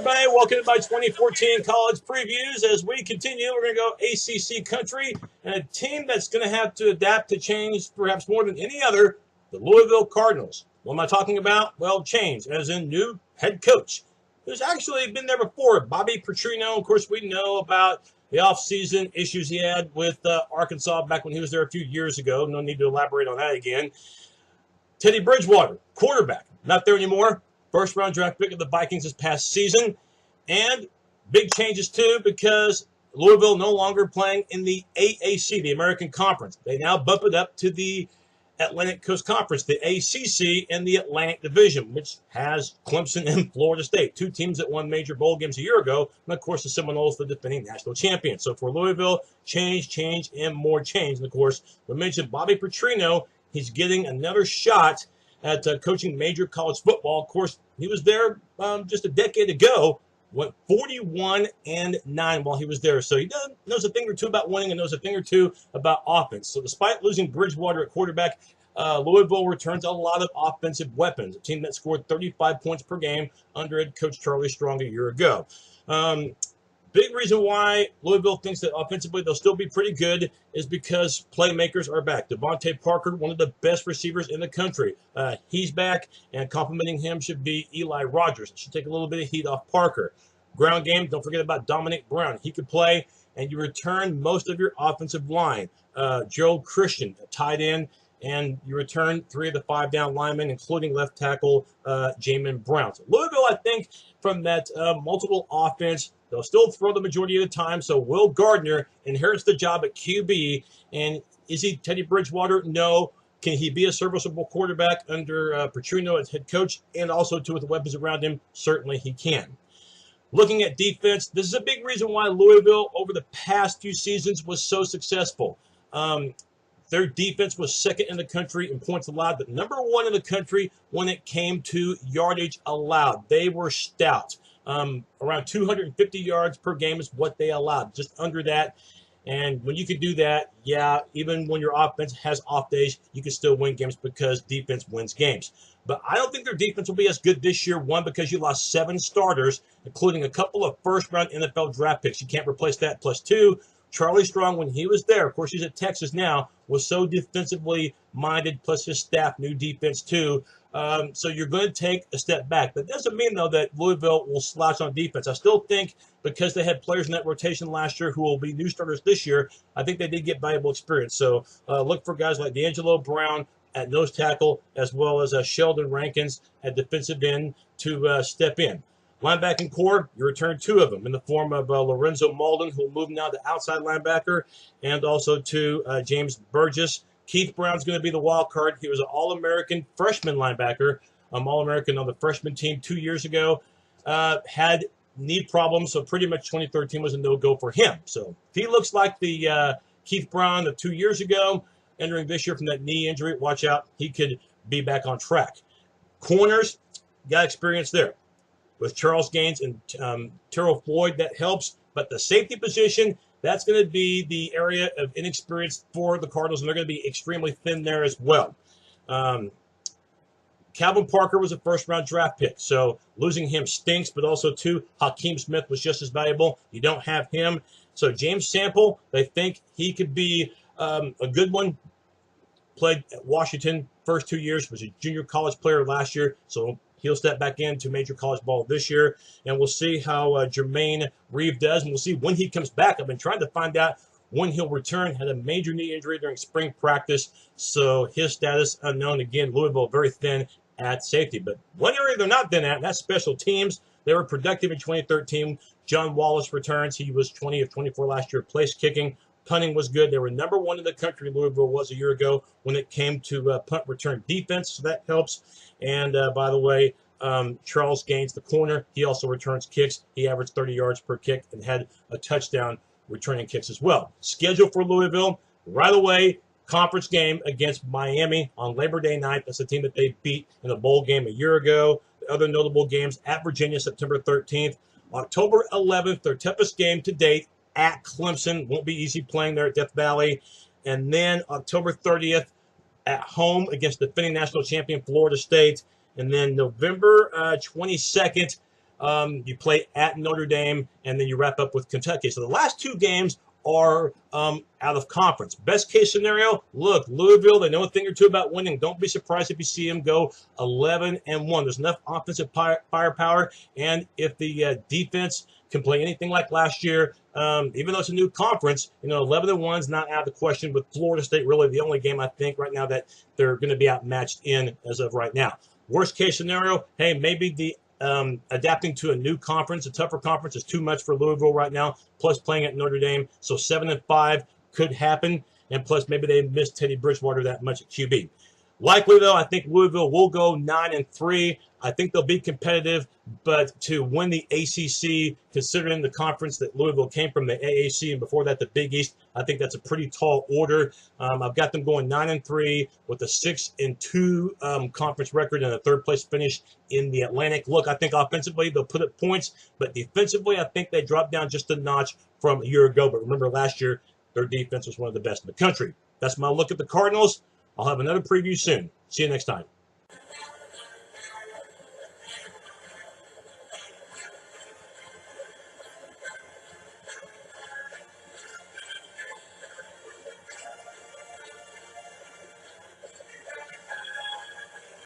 everybody. Welcome to my 2014 college previews. As we continue, we're going to go ACC country, and a team that's going to have to adapt to change perhaps more than any other, the Louisville Cardinals. What am I talking about? Well, change, as in new head coach, who's actually been there before, Bobby Petrino. Of course, we know about the offseason issues he had with Arkansas back when he was there a few years ago. No need to elaborate on that again. Teddy Bridgewater, quarterback, not there anymore. First-round draft pick of the Vikings this past season. And big changes, too, because Louisville no longer playing in the AAC, the American Conference. They now bump it up to the Atlantic Coast Conference, the ACC, and the Atlantic Division, which has Clemson and Florida State, two teams that won major bowl games a year ago. And, of course, the Seminoles, the defending national champions. So for Louisville, change, and more change. And, of course, we mentioned Bobby Petrino. He's getting another shot at coaching major college football. Of course, he was there just a decade ago, went 41-9 while he was there. So he knows a thing or two about winning and knows a thing or two about offense. So despite losing Bridgewater at quarterback, Louisville returns a lot of offensive weapons, a team that scored 35 points per game under head coach Charlie Strong a year ago. Big reason why Louisville thinks that offensively they'll still be pretty good is because playmakers are back. Devonte Parker, one of the best receivers in the country. He's back, and complimenting him should be Eli Rogers. It should take a little bit of heat off Parker. Ground game, don't forget about Dominic Brown. He could play, and you return most of your offensive line. Gerald Christian, a tight end, and you return 3 of the 5 down linemen, including left tackle Jamin Brown. So Louisville, I think, from that multiple offense, they'll still throw the majority of the time. So Will Gardner inherits the job at QB. And is he Teddy Bridgewater? No. Can he be a serviceable quarterback under Petrino as head coach and also with the weapons around him? Certainly he can. Looking at defense, this is a big reason why Louisville over the past few seasons was so successful. Their defense was second in the country in points allowed, but number 1 in the country when it came to yardage allowed. They were stout. Around 250 yards per game is what they allowed, just under that. And when you can do that, yeah, even when your offense has off days, you can still win games because defense wins games. But I don't think their defense will be as good this year, one, because you lost 7 starters, including a couple of first-round NFL draft picks. You can't replace that. Plus 2, Charlie Strong, when he was there, of course he's at Texas now, was so defensively minded, plus his staff knew defense too. So you're going to take a step back. That doesn't mean, though, that Louisville will slouch on defense. I still think because they had players in that rotation last year who will be new starters this year, I think they did get valuable experience. So look for guys like D'Angelo Brown at nose tackle, as well as Sheldon Rankins at defensive end to step in. Linebacking core, you return 2 of them in the form of Lorenzo Malden, who will move now to outside linebacker, and also to James Burgess. Keith Brown's going to be the wild card. He was an All-American freshman linebacker, All-American on the freshman team 2 years ago. Had knee problems, so pretty much 2013 was a no-go for him. So if he looks like the Keith Brown of 2 years ago, entering this year from that knee injury, watch out. He could be back on track. Corners, got experience there. With Charles Gaines and Terrell Floyd, that helps. But the safety position, that's going to be the area of inexperience for the Cardinals, and they're going to be extremely thin there as well. Calvin Parker was a first-round draft pick, so losing him stinks, but also, too, Hakeem Smith was just as valuable. You don't have him. So James Sample, they think he could be a good one. Played at Washington first 2 years, was a junior college player last year, so he'll step back into major college ball this year, and we'll see how Jermaine Reeve does, and we'll see when he comes back. I've been trying to find out when he'll return. Had a major knee injury during spring practice, so his status unknown. Again, Louisville very thin at safety. But one area they're not thin at, and that's special teams. They were productive in 2013. John Wallace returns. He was 20 of 24 last year, place kicking. Punting was good. They were number 1 in the country, Louisville was a year ago, when it came to punt return defense, so that helps. And by the way, Charles Gaines, the corner, he also returns kicks. He averaged 30 yards per kick and had a touchdown returning kicks as well. Schedule for Louisville, right away, conference game against Miami on Labor Day night. That's the team that they beat in a bowl game a year ago. The other notable games at Virginia, September 13th. October 11th, their toughest game to date at Clemson. Won't be easy playing there at Death Valley. And then October 30th at home against defending national champion Florida State. And then November 22nd, You play at Notre Dame, and then you wrap up with Kentucky. So the last 2 games are out of conference. Best case scenario, look, Louisville, they know a thing or two about winning. Don't be surprised if you see them go 11-1. There's enough offensive firepower, and if the defense can play anything like last year, even though it's a new conference, 11-1 is not out of the question, with Florida State really the only game I think right now that they're going to be outmatched in as of right now. Worst case scenario, hey, maybe the adapting to a new conference, a tougher conference, is too much for Louisville right now, plus playing at Notre Dame. So 7-5 could happen, and plus maybe they missed Teddy Bridgewater that much at QB. Likely, though, I think Louisville will go 9-3. I think they'll be competitive, but to win the ACC, considering the conference that Louisville came from, the AAC, and before that the Big East, I think that's a pretty tall order. I've got them going 9-3 with a 6-2 conference record and a 3rd place finish in the Atlantic. Look, I think offensively they'll put up points, but defensively I think they dropped down just a notch from a year ago. But remember, last year their defense was one of the best in the country. That's my look at the Cardinals. I'll have another preview soon. See you next time.